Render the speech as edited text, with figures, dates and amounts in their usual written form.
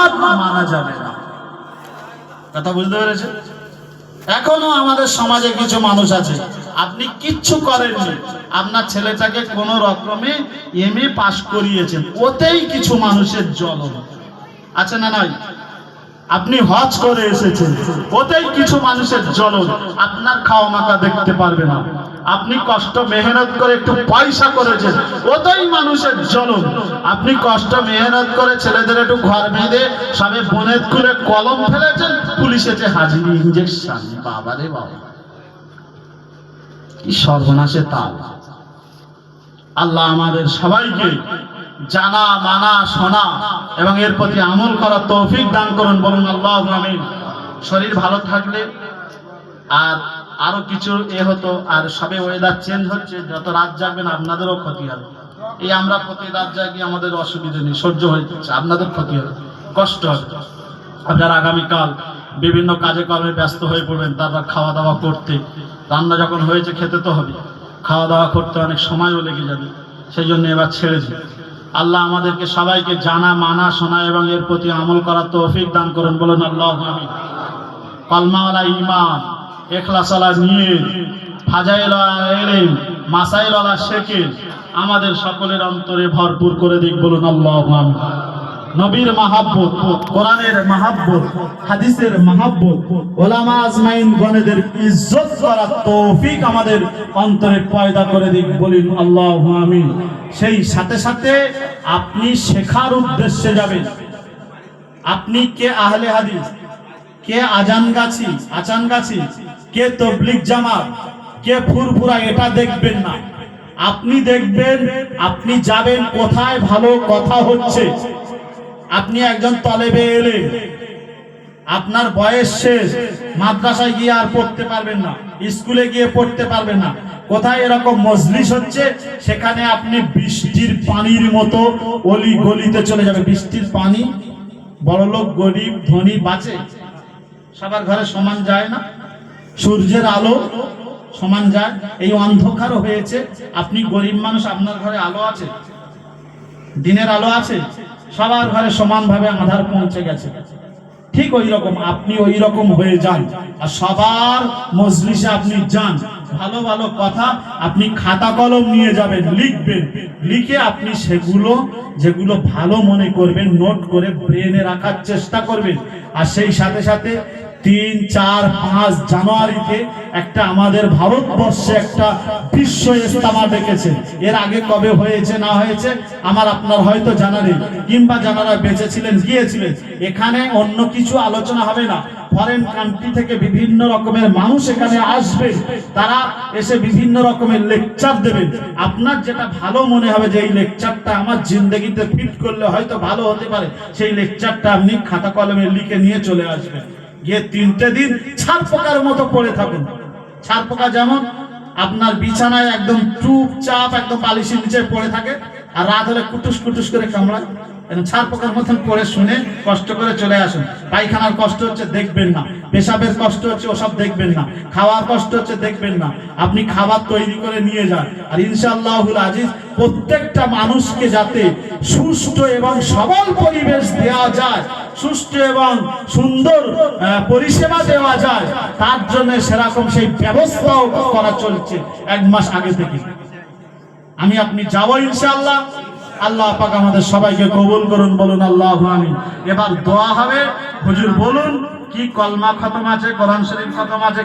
মত মানা যাবে না। কথা বুঝতে পেরেছে? এখনো আমাদের সমাজে কিছু মানুষ আছে, আপনি কিচ্ছু করেননি, আপনার ছেলেটাকে কোন রকমে এমএ পাস করিয়েছেন, ওতেই কিছু মানুষের জ্বলন আছে না নাই? আপনি হজ করে এসেছেন, ওতেই কিছু মানুষের জ্বলন, আপনার খাওয়া মাখা দেখতে পারবে না। আপনি কষ্ট মেহনত করে একটু পয়সা করেছেন, ওতেই মানুষের জ্বলন। আপনি কষ্ট মেহনত করে ছেলেদের একটু ঘর বেঁধে সবে বনেত খুলে কলম ফেলেছেন, পুলিশ এসে হাজির, ইঞ্জেকশন। বাবা রে বাবা, কি সর্বনাশে তাল। আল্লাহ আমাদের সবাইকে জানা, মানা, শোনা এবং এর প্রতি আমল করার তৌফিক দান করুন, বলুন আল্লাহু আমিন। শরীর ভালো থাকলে আর আরো কিছু হতো, আর সবে ওয়েদার চেঞ্জ হচ্ছে, যত রাত জাগবেন আপনাদেরও ক্ষতি হবে। এই আমরা প্রতি রাত জাগি, আমাদের অসুবিধা নেই, সহ্য হয়ে যাচ্ছে, আপনাদের ক্ষতি হবে, কষ্ট হবে। আপনারা আগামীকাল বিভিন্ন কাজে কর্মে ব্যস্ত হয়ে পড়বেন, তারপর খাওয়া দাওয়া করতে, রান্না যখন হয়েছে খেতে তো হবে, খাওয়া দাওয়া করতে অনেক সময়ও লেগে যাবে, সেই জন্য এবার ছেড়ে দিই। আল্লাহ আমাদেরকে সবাইকে জানা, মানা, শোনা এবং এর প্রতি আমল করার তৌফিক দান করুন, বলুন আল্লাহু আমিন। কলমাওয়ালা ঈমান, ইখলাসওয়ালা নিয়ত, ফাজাইলওয়ালা ইলম, মাসাইলওয়ালা শেকের আমাদের সকলের অন্তরে ভরপুর করে দিক, বলুন আল্লাহু আমিন। নবীর মাহাব্বত, কোরআনের মাহাব্বত, হাদিসের মাহাব্বত, উলামা আজমাইন গণেদের ইজ্জত করার তৌফিক আমাদের অন্তরে পয়দা করে দিক, বলুন আল্লাহু আমিন। সেই সাথে সাথে আপনি শেখার উদ্দেশ্যে যাবেন। আপনি কে আহলে হাদিস, কে আচান গাছি, কে তবলিগ জামাত, কে ফুরফুরা, এটা দেখবেন না। আপনি দেখবেন, আপনি যাবেন কোথায় ভালো কথা হচ্ছে। আপনি একজন তলেবে এলেম, আপনার বয়স শেষ, মাদ্রাসায় গিয়ে আর পড়তে পারবেন না, স্কুলে গিয়ে পড়তে পারবেন না, কোথায় এরকম মজলিস হচ্ছে, সেখানে আপনি বৃষ্টির পানির মতো অলি গলিতে চলে যাবে। বৃষ্টির পানি বড়লোক গরিব ধনী বাঁচে, সবার ঘরে সমান যায় না, সূর্যের আলো সমান যায়, এই অন্ধকারও হয়েছে। আপনি গরিব মানুষ, আপনার ঘরে আলো আছে, দিনের আলো আছে, সবার ঘরে সমানভাবে আঁধার পৌঁছে গেছে। ঠিক ওই রকম আপনি ওই রকম হয়ে যান, আর সবার মজলিসে আপনি যান। ভালো ভালো কথা আপনি খাতা কলম নিয়ে যাবেন, লিখবেন, লিখে আপনি সেগুলো যেগুলো ভালো মনে করবেন নোট করে ব্রেনে রাখার চেষ্টা করবেন। আর সেই সাথে সাথে 3, 4, 5 জানুয়ারিতে একটা আমাদের ভারতবর্ষে একটা বিশ্ব ইজতেমা ডেকেছে। এর আগে কবে হয়েছে না হয়েছে আমার আপনার হয়তো জানা নেই, কিংবা যারা বেঁচে ছিলেন গিয়েছিলেন। এখানে অন্য কিছু আলোচনা হবে না, ফরেন কান্ট্রি থেকে বিভিন্ন রকমের মানুষ এখানে আসবে, তারা এসে বিভিন্ন রকমের লেকচার দেবেন। আপনার যেটা ভালো মনে হবে যে এই লেকচারটা আমার জিন্দগিতে ফিট করলে হয়তো ভালো হতে পারে, সেই লেকচারটা আপনি খাতা কলমে লিখে নিয়ে চলে আসবেন। গিয়ে 3টে দিন ছাড় পোকার মতো পড়ে থাকুন। ছাড় পোকা যেমন আপনার বিছানায় একদম চুপচাপ একদম বালিশের নিচে পড়ে থাকে, আর রাত হলে কুটুস কুটুস করে কামড়ায়, ছাড় পোকার মতন পড়ে শুনে কষ্ট করে চলে আসুন। পায়খানার কষ্ট হচ্ছে দেখবেন না, পেশাবের কষ্ট হচ্ছে ওসব দেখবেন না, খাওয়ার কষ্ট হচ্ছে দেখবেন না। আপনি খাবার তৈরি করে নিয়ে যান, আর ইনশাআল্লাহুল আজিজ প্রত্যেকটা মানুষকে যাতে সুষ্ঠু এবং সবল পরিবেশ দেওয়া যায়, সুষ্ঠু এবং সুন্দর পরিষেবা দেওয়া যায়, তার জন্য সেরকম সেই ব্যবস্থাও করা চলছে 1 মাস আগে থেকে। আমি আপনি যাবো ইনশাআল্লাহ। আল্লাহ পাক আমাদের সবাইকে কবুল করুন, বলুন আল্লাহু আমিন। এবার দোয়া হবে। হুজুর বলুন কি কলমা খতম আছে, কোরআন শরীফ খতম আছে?